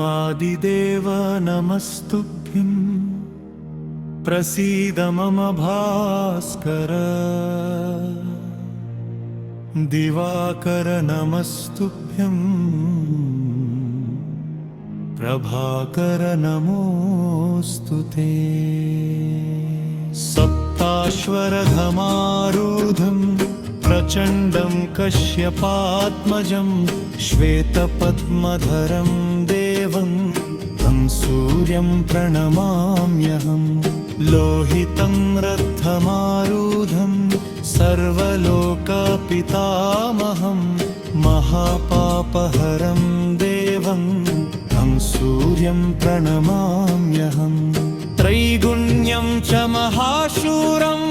आदिदेव नमस्तुभ्यं प्रसीद मम भास्कर दिवाकर नमस्तुभ्यं प्रभाकर नमोऽस्तुते सप्ताश्वरधमारूढं प्रचण्डं कश्यपात्मजं श्वेतपद्मधरं देवं तं सूर्यं प्रणमाम्यहं लोहितं रथमारूढं सर्वलोकपितामहं महापापहरं देवं तं सूर्यं प्रणमाम्यहं त्रैगुण्यं च महाशूरं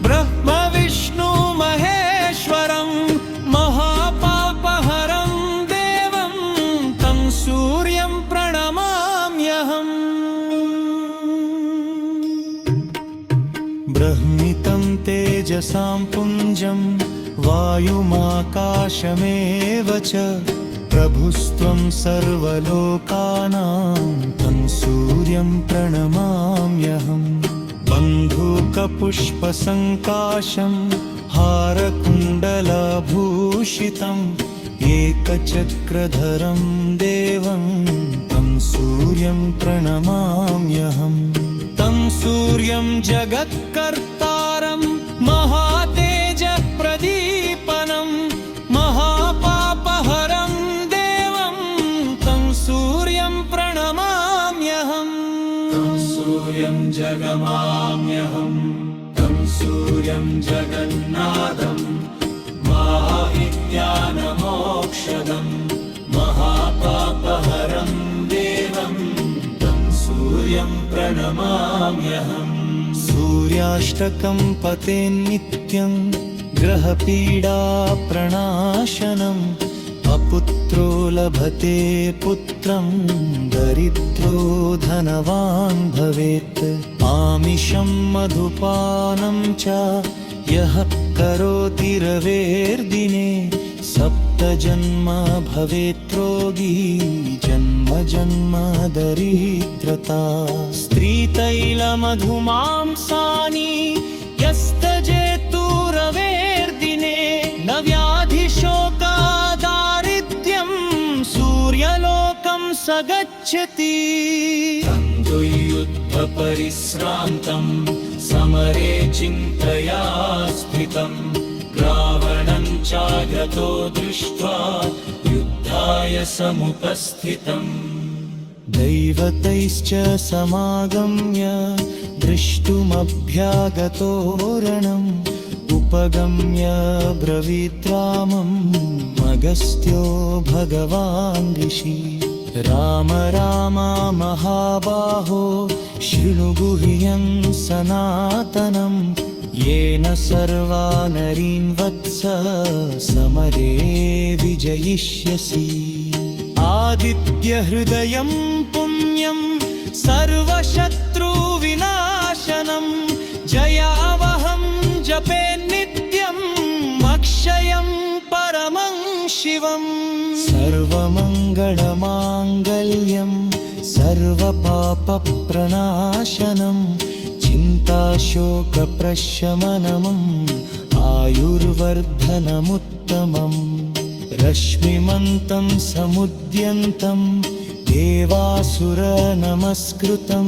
ब्रह्म विष्णु महेश्वरं महापापहरं देवं तं सूर्यं प्रणमाम्यहम् ब्रह्मितं तेजसां पुञ्जं वायुमाकाशमेव च प्रभुस्त्वं सर्वलोकानां तं सूर्यं प्रणमाम्यहम् बन्धूकपुष्पसङ्काशं हारकुण्डलभूषितम् एकचक्रधरं देवं तं सूर्यं प्रणमाम्यहम् तं सूर्यं जगत्कर्तारं महातेजप्रदीपनं महापापहरं देवं तं सूर्यं प्रणमाम्यहम् तं सूर्यं जगमाम्यहं तं सूर्यं जगन्नाथं माहिज्ञानमोक्षदं महापापहरं देवं तं सूर्यं प्रणमाम्यहम् सूर्याष्टकं पतेन्नित्यं ग्रहपीडाप्रणाशनम् अपुत्रो लभते पुत्रं दरिद्रो धनवान् भवेत् आमिषं मधुपानं च यः करोति रवेर्दिने सप्तजन्म भवेत् रोगी जन्म जन्म दरिद्रता स्त्रीतैलमधुमांसानि यस्तजेतु रवेर्दिने न व्याधिशोकादारिद्र्यं सूर्यलोकं स गच्छति युद्धपरिश्रान्तं समरे चिन्तया स्थितं रावणं चागतो दृष्ट्वा युद्धाय समुपस्थितम् दैवतैश्च समागम्य द्रष्टुमभ्यागतोरणम् उपगम्य ब्रवीद्रामं अगस्त्यो भगवान् ऋषि राम राम महाबाहो शृणु गुह्यं सनातनं येन सर्वा नरीन् वत्स समरे विजयिष्यसि आदित्यहृदयं पुण्यं सर्वशत्रुविनाशनं जयावहं जपे नित्यं अक्षयं परमं शिवम् सर्वमङ्गलमाङ्गल्यं सर्वपापप्रणाशनं चिन्ताशोकप्रशमनम् आयुर्वर्धनमुत्तमम् रश्मिमन्तं समुद्यन्तं देवासुरनमस्कृतं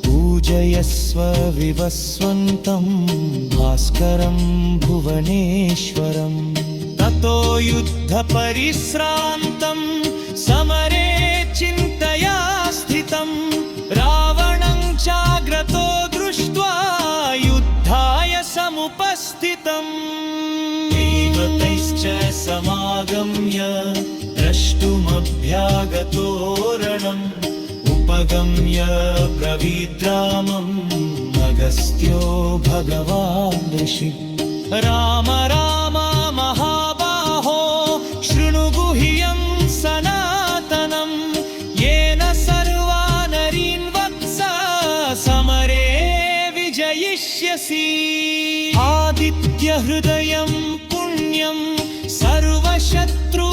पूजयस्व विवस्वन्तं भास्करं भुवनेश्वरम् ततो युद्धपरिश्रान्तं समरे चिन्तया स्थितं रावणं चाग्रतो दृष्ट्वा युद्धाय समुपस्थितम् देवतैश्च समागम्य द्रष्टुमभ्यागतोरणम् उपगम्य ब्रवीद्रामम् अगस्त्यो भगवान् ऋषि राम राम महाबाहो शृणु गुह्यं सनातनं येन सर्वा नरीन् वत्स समरे विजयिष्यसि आदित्यहृदयं पुण्यं सर्वशत्रु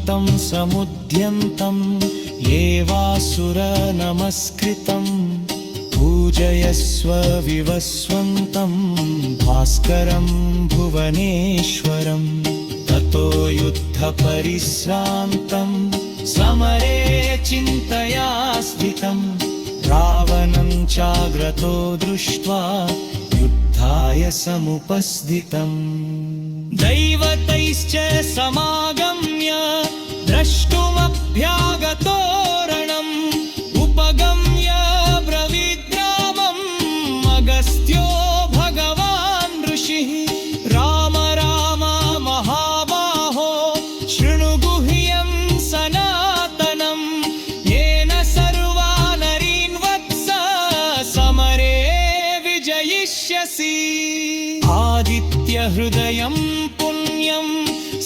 रश्मिमन्तं समुद्यन्तं येवासुर नमस्कृतं पूजयस्व विवस्वन्तं भास्करं भुवनेश्वरं ततो युद्धपरिश्रान्तं समरे चिन्तया स्थितं रावणं चाग्रतो दृष्ट्वा युद्धाय समुपस्थितम् दैवतैश्च समागम्य द्रष्टुमभ्यागतोरणम् उपगम्य ब्रवीद्रामम् अगस्त्यो भगवान् ऋषिः राम राम महाबाहो शृणु गुह्यं सनातनं येन सर्वा नरीन् वत्स समरे विजयिष्यसि आदित्यहृदयं पुण्यं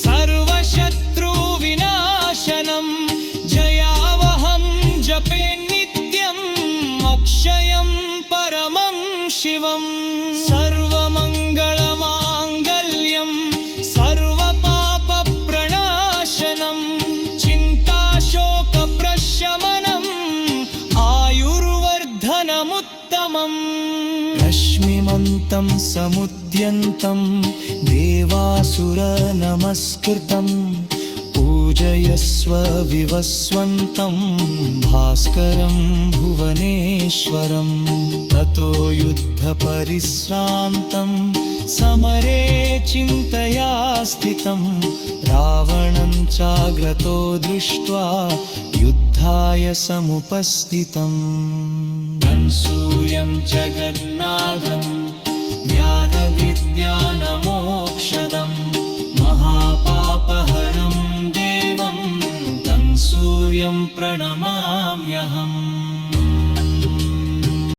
सर्वशत्रुविनाशनं जयावहं जपे नित्यम् अक्षयं परमं शिवं सर्वमङ्गलमाङ्गल्यं सर्वपापप्रणाशनं चिन्ताशोकप्रशमनम् आयुर्वर्धनमुत्तमम् रश्मिमन्तं समुद्यन्तं देवासुर नमस्कृतं पूजयस्व विवस्वन्तं भास्करं भुवनेश्वरं ततो युद्धपरिश्रान्तं समरे चिन्तया स्थितं रावणं चाग्रतो दृष्ट्वा युद्धाय समुपस्थितम् सूर्यं जगन्नाथं ज्ञानविज्ञानमोक्षदं महापापहरं देवं तं सूर्यं प्रणमाम्यहम्